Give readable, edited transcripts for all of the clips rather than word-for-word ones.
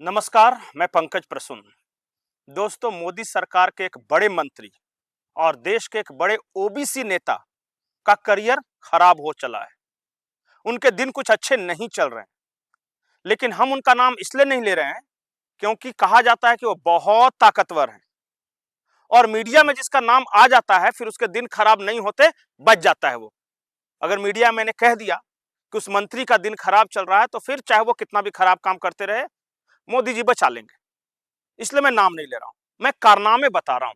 नमस्कार, मैं पंकज प्रसून। दोस्तों, मोदी सरकार के एक बड़े मंत्री और देश के एक बड़े ओबीसी नेता का करियर खराब हो चला है। उनके दिन कुछ अच्छे नहीं चल रहे हैं, लेकिन हम उनका नाम इसलिए नहीं ले रहे हैं क्योंकि कहा जाता है कि वो बहुत ताकतवर हैं और मीडिया में जिसका नाम आ जाता है फिर उसके दिन खराब नहीं होते, बच जाता है वो। अगर मीडिया मैंने कह दिया कि उस मंत्री का दिन खराब चल रहा है तो फिर चाहे वो कितना भी खराब काम करते रहे, मोदी जी बचा लेंगे। इसलिए मैं नाम नहीं ले रहा हूं, मैं कारनामे बता रहा हूं।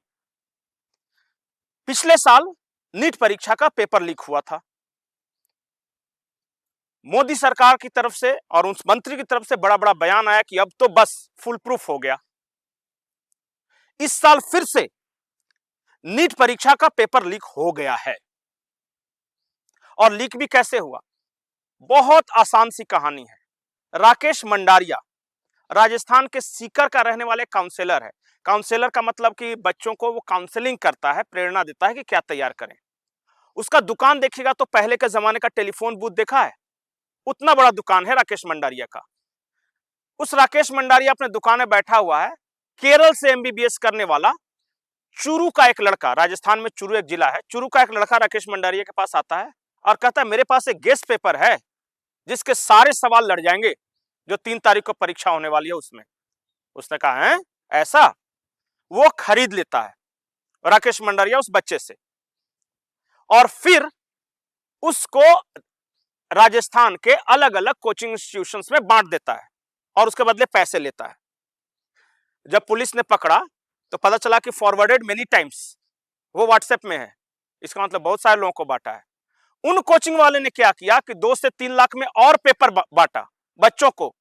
पिछले साल नीट परीक्षा का पेपर लीक हुआ था। मोदी सरकार की तरफ से और उस मंत्री की तरफ से बड़ा बड़ा बयान आया कि अब तो बस फुल प्रूफ हो गया। इस साल फिर से नीट परीक्षा का पेपर लीक हो गया है। और लीक भी कैसे हुआ? बहुत आसान सी कहानी है। राकेश मंडारिया राजस्थान के सीकर का रहने वाले काउंसलर है। काउंसलर का मतलब कि बच्चों को वो काउंसलिंग करता है, प्रेरणा देता है कि क्या तैयार करें। उसका दुकान देखिएगा तो पहले के जमाने का टेलीफोन बूथ देखा है, उतना बड़ा दुकान है राकेश मंडारिया का। उस राकेश मंडारिया अपने दुकान में बैठा हुआ है। केरल से एमबीबीएस करने वाला चूरू का एक लड़का, राजस्थान में चूरू एक जिला है, चूरू का एक लड़का राकेश मंडारिया के पास आता है और कहता है मेरे पास एक गेस्ट पेपर है जिसके सारे सवाल लड़ जाएंगे जो 3 तारीख को परीक्षा होने वाली है उसमें। उसने कहा है ऐसा? वो खरीद लेता है राकेश मंडारिया उस बच्चे से और फिर उसको राजस्थान के अलग अलग कोचिंग इंस्टीट्यूशंस में बांट देता है और उसके बदले पैसे लेता है। जब पुलिस ने पकड़ा तो पता चला कि फॉरवर्डेड मेनी टाइम्स, वो व्हाट्सएप में है। इसका मतलब बहुत सारे लोगों को बांटा है। उन कोचिंग वाले ने क्या किया कि 2 से 3 लाख में और पेपर बांटा बच्चों को।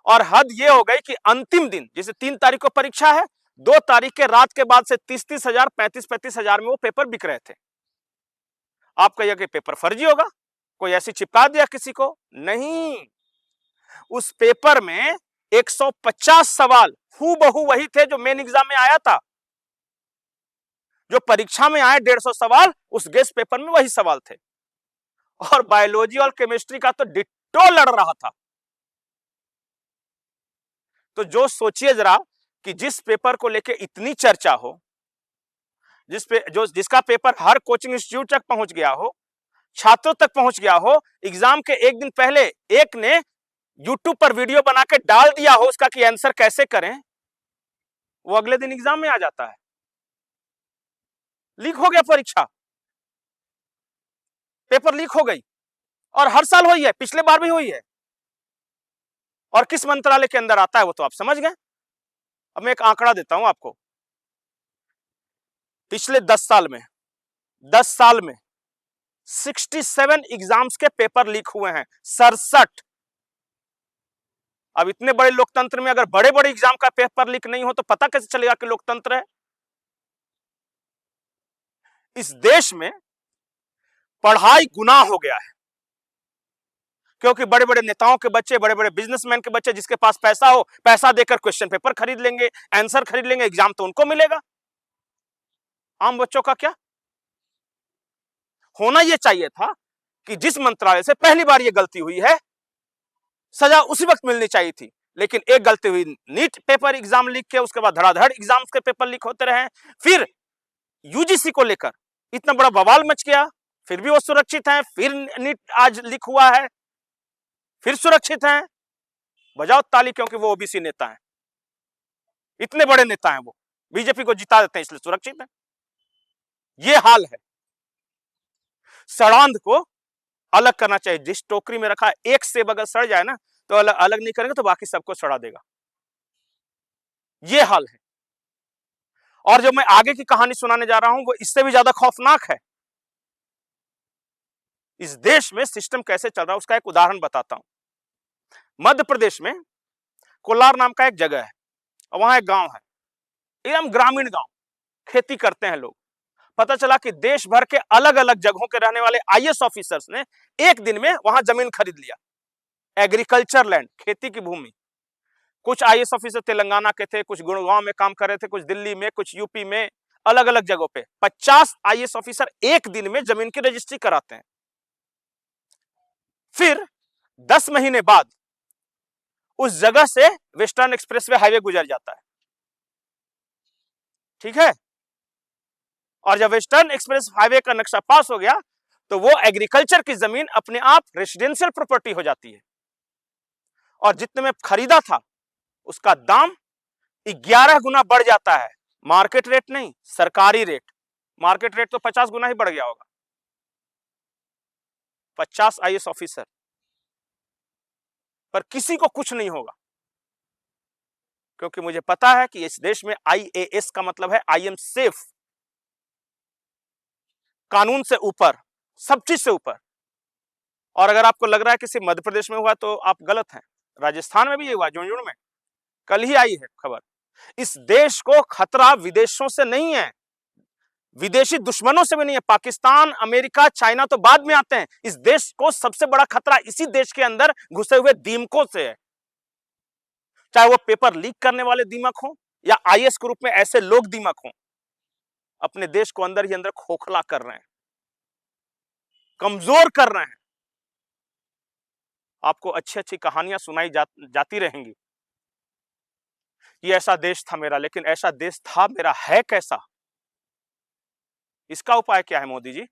और हद ये हो गई कि अंतिम दिन, जैसे 3 तारीख को परीक्षा है, 2 तारीख के रात के बाद से 30-30 हजार, 35-35 हजार में वो पेपर बिक रहे थे। आप कहिए कि पेपर फर्जी होगा, कोई ऐसी चिपका दिया किसी को? नहीं, उस पेपर में 150 सवाल हूबहू वही थे जो मेन एग्जाम में आया था। जो परीक्षा में आए 150 सवाल, उस गेस्ट पेपर में वही सवाल थे। और बायोलॉजी और केमिस्ट्री का तो डिट्टो लड़ रहा था। तो जो सोचिए जरा कि जिस पेपर को लेके इतनी चर्चा हो, जिसका पेपर हर कोचिंग इंस्टीट्यूट तक पहुंच गया हो, छात्रों तक पहुंच गया हो, एग्जाम के एक दिन पहले एक ने यूट्यूब पर वीडियो बना के डाल दिया हो उसका कि आंसर कैसे करें, वो अगले दिन एग्जाम में आ जाता है। लीक हो गया परीक्षा, पेपर लीक हो गई। और हर साल हुई है, पिछले बार भी हुई है। और किस मंत्रालय के अंदर आता है वो तो आप समझ गए। अब मैं एक आंकड़ा देता हूं आपको। पिछले 10 साल में 67 एग्जाम्स के पेपर लीक हुए हैं। 67। अब इतने बड़े लोकतंत्र में अगर बड़े बड़े एग्जाम का पेपर लीक नहीं हो तो पता कैसे चलेगा कि लोकतंत्र है? इस देश में पढ़ाई गुनाह हो गया है क्योंकि बड़े बड़े नेताओं के बच्चे, बड़े बड़े बिजनेसमैन के बच्चे, जिसके पास पैसा हो, पैसा देकर क्वेश्चन पेपर खरीद लेंगे, आंसर खरीद लेंगे, एग्जाम तो उनको मिलेगा। आम बच्चों का क्या होना? यह चाहिए था कि जिस मंत्रालय से पहली बार यह गलती हुई है, सजा उसी वक्त मिलनी चाहिए थी। लेकिन एक गलती हुई, नीट पेपर एग्जाम लीक किया, उसके बाद धड़ाधड़ एग्जाम्स के पेपर लीक होते रहे। फिर यूजीसी को लेकर इतना बड़ा बवाल मच गया, फिर भी वो सुरक्षित हैं। फिर नीट आज लीक हुआ है, फिर सुरक्षित हैं। बजाओ ताली, क्योंकि वो ओबीसी नेता हैं, इतने बड़े नेता हैं, वो बीजेपी को जिता देते हैं, इसलिए सुरक्षित हैं। ये हाल है। सड़ांध को अलग करना चाहिए। जिस टोकरी में रखा एक सेब अगर सड़ जाए ना तो अलग अलग नहीं करेंगे तो बाकी सबको सड़ा देगा। ये हाल है। और जो मैं आगे की कहानी सुनाने जा रहा हूं वो इससे भी ज्यादा खौफनाक है। इस देश में सिस्टम कैसे चल रहा है उसका एक उदाहरण बताता हूं। मध्य प्रदेश में कोलार नाम का एक जगह है और वहां एक गांव है, एकदम ग्रामीण गांव, खेती करते हैं लोग। पता चला कि देश भर के अलग अलग जगहों के रहने वाले आईएएस ऑफिसर्स ने एक दिन में वहां जमीन खरीद लिया। एग्रीकल्चर लैंड, खेती की भूमि। कुछ आईएएस ऑफिसर तेलंगाना के थे, कुछ गुड़गांव में काम कर रहे थे, कुछ दिल्ली में, कुछ यूपी में, अलग अलग जगहों पे 50 आईएएस ऑफिसर एक दिन में जमीन की रजिस्ट्री कराते हैं। फिर 10 महीने बाद उस जगह से वेस्टर्न एक्सप्रेसवे हाईवे गुजर जाता है, ठीक है। और जब वेस्टर्न एक्सप्रेस हाईवे का नक्शा पास हो गया तो वो एग्रीकल्चर की जमीन अपने आप रेसिडेंशियल प्रॉपर्टी हो जाती है, और जितने में खरीदा था उसका दाम 11 गुना बढ़ जाता है। मार्केट रेट नहीं, सरकारी रेट। मार्केट रेट तो 50 गुना ही बढ़ गया होगा। 50 आईएएस ऑफिसर, पर किसी को कुछ नहीं होगा, क्योंकि मुझे पता है कि इस देश में आईएएस का मतलब है आई एम सेफ, कानून से ऊपर, सब चीज से ऊपर। और अगर आपको लग रहा है कि सिर्फ मध्य प्रदेश में हुआ तो आप गलत हैं। राजस्थान में भी ये हुआ, झुंझुनू में कल ही आई है खबर। इस देश को खतरा विदेशों से नहीं है, विदेशी दुश्मनों से भी नहीं है। पाकिस्तान, अमेरिका, चाइना तो बाद में आते हैं। इस देश को सबसे बड़ा खतरा इसी देश के अंदर घुसे हुए दीमकों से है, चाहे वो पेपर लीक करने वाले दीमक हो या आईएएस के रूप में ऐसे लोग दीमक हो। अपने देश को अंदर ही अंदर खोखला कर रहे हैं, कमजोर कर रहे हैं। आपको अच्छी अच्छी कहानियां सुनाई जाती रहेंगी, ये ऐसा देश था मेरा, लेकिन ऐसा देश था मेरा है कैसा? इसका उपाय क्या है मोदी जी?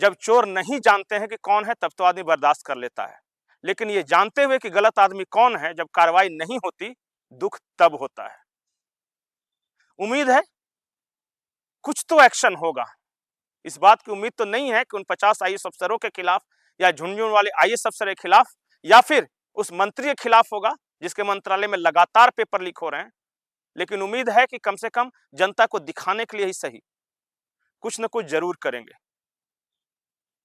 जब चोर नहीं जानते हैं कि कौन है तब तो आदमी बर्दाश्त कर लेता है, लेकिन ये जानते हुए कि गलत आदमी कौन है, जब कार्रवाई नहीं होती दुख तब होता है। उम्मीद है कुछ तो एक्शन होगा। इस बात की उम्मीद तो नहीं है कि उन 50 आईएएस अफसरों के खिलाफ या झुंझुनू वाले आईएएस अफसर के खिलाफ या फिर उस मंत्री के खिलाफ होगा जिसके मंत्रालय में लगातार पेपर लीक हो रहे हैं, लेकिन उम्मीद है कि कम से कम जनता को दिखाने के लिए ही सही कुछ न कुछ जरूर करेंगे।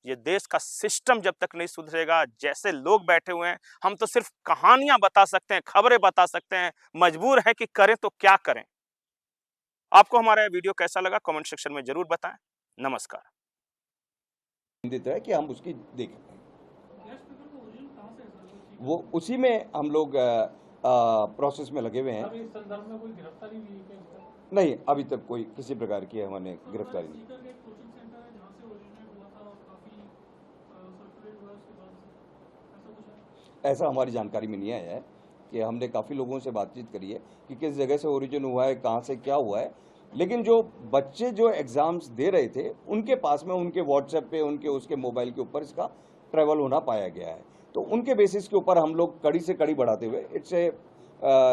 ये देश का सिस्टम जब तक नहीं सुधरेगा, जैसे लोग बैठे हुए हैं, हम तो सिर्फ कहानियां बता सकते हैं, खबरें बता सकते हैं, मजबूर है कि करें तो क्या करें। आपको हमारा यह वीडियो कैसा लगा कमेंट सेक्शन में जरूर बताएं। नमस्कार। देता है कि हम उसकी देखें, वो उसी में हम लोग प्रोसेस में लगे हुए हैं। इस संदर्भ में कोई गिरफ्तारी भी है क्या? नहीं, अभी तक कोई किसी प्रकार की हमने गिरफ्तारी नहीं। ऐसा हमारी जानकारी में नहीं आया है कि हमने काफ़ी लोगों से बातचीत करी है कि किस जगह से ओरिजिन हुआ है, कहाँ से क्या हुआ है, लेकिन जो बच्चे जो एग्ज़ाम्स दे रहे थे उनके पास में उनके व्हाट्सएप पे उनके उसके मोबाइल के ऊपर इसका ट्रैवल होना पाया गया है। तो उनके बेसिस के ऊपर हम लोग कड़ी से कड़ी बढ़ाते हुए, इट्स ए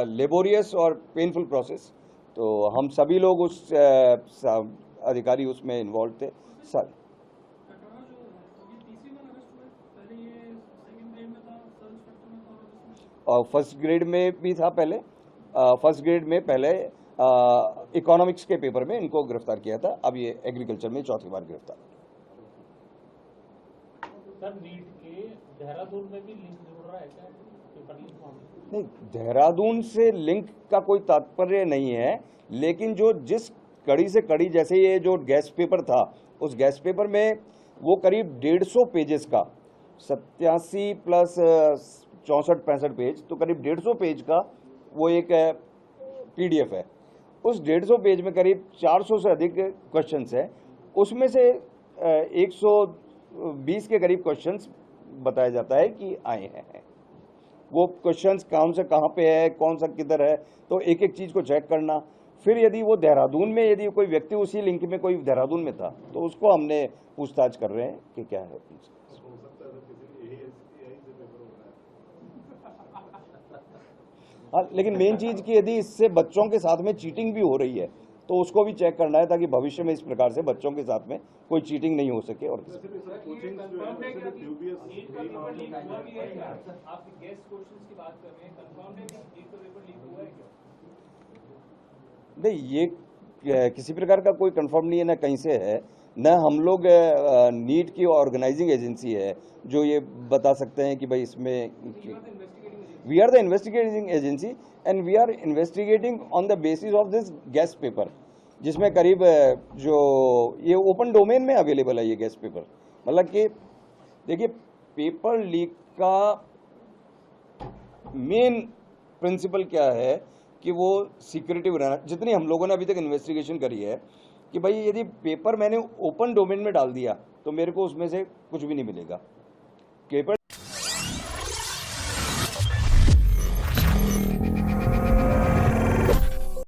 लेबोरियस और पेनफुल प्रोसेस, तो हम सभी लोग उस अधिकारी उसमें इन्वॉल्व थे सर। और फर्स्ट ग्रेड में भी था पहले, फर्स्ट ग्रेड में पहले इकोनॉमिक्स के पेपर में इनको गिरफ्तार किया था। अब ये एग्रीकल्चर में चौथी बार गिरफ्तार। सर नीट के देहरादून में भी लिंक जुड़ रहा है क्या पेपर लीक मामले? नहीं, देहरादून से लिंक का कोई तात्पर्य नहीं है, लेकिन जो जिस कड़ी से कड़ी, जैसे ये जो गैस पेपर था, उस गैस पेपर में वो करीब 150 पेजेस का, 87 प्लस 64-65 पेज, तो करीब 150 पेज का वो एक पीडीएफ है। उस 150 पेज में करीब 400 से अधिक क्वेश्चंस है। उसमें से 120 के करीब क्वेश्चंस बताया जाता है कि आए हैं। वो क्वेश्चंस कौन से कहाँ पे है, कौन सा किधर है, तो एक एक चीज़ को चेक करना। फिर यदि वो देहरादून में, यदि कोई व्यक्ति उसी लिंक में कोई देहरादून में था, तो उसको हमने पूछताछ कर रहे हैं कि क्या है। हाँ, लेकिन मेन चीज़ की यदि इससे बच्चों के साथ में चीटिंग भी हो रही है तो उसको भी चेक करना है, ताकि भविष्य में इस प्रकार से बच्चों के साथ में कोई चीटिंग नहीं हो सके। और नहीं, ये किसी प्रकार का कोई कंफर्म नहीं है, ना कहीं से है, न हम लोग नीट की ऑर्गेनाइजिंग एजेंसी है जो ये बता सकते हैं कि भाई इसमें। We are the investigating agency and we are investigating on the basis of this gas paper, जिसमें करीब जो ये ओपन डोमेन में अवेलेबल है ये गैस पेपर। मतलब कि देखिए, पेपर लीक का मेन प्रिंसिपल क्या है कि वो सिक्योरिटी बनाना। जितनी हम लोगों ने अभी तक इन्वेस्टिगेशन करी है कि भाई यदि पेपर मैंने ओपन डोमेन में डाल दिया तो मेरे को उसमें से कुछ भी नहीं मिलेगा। पेपर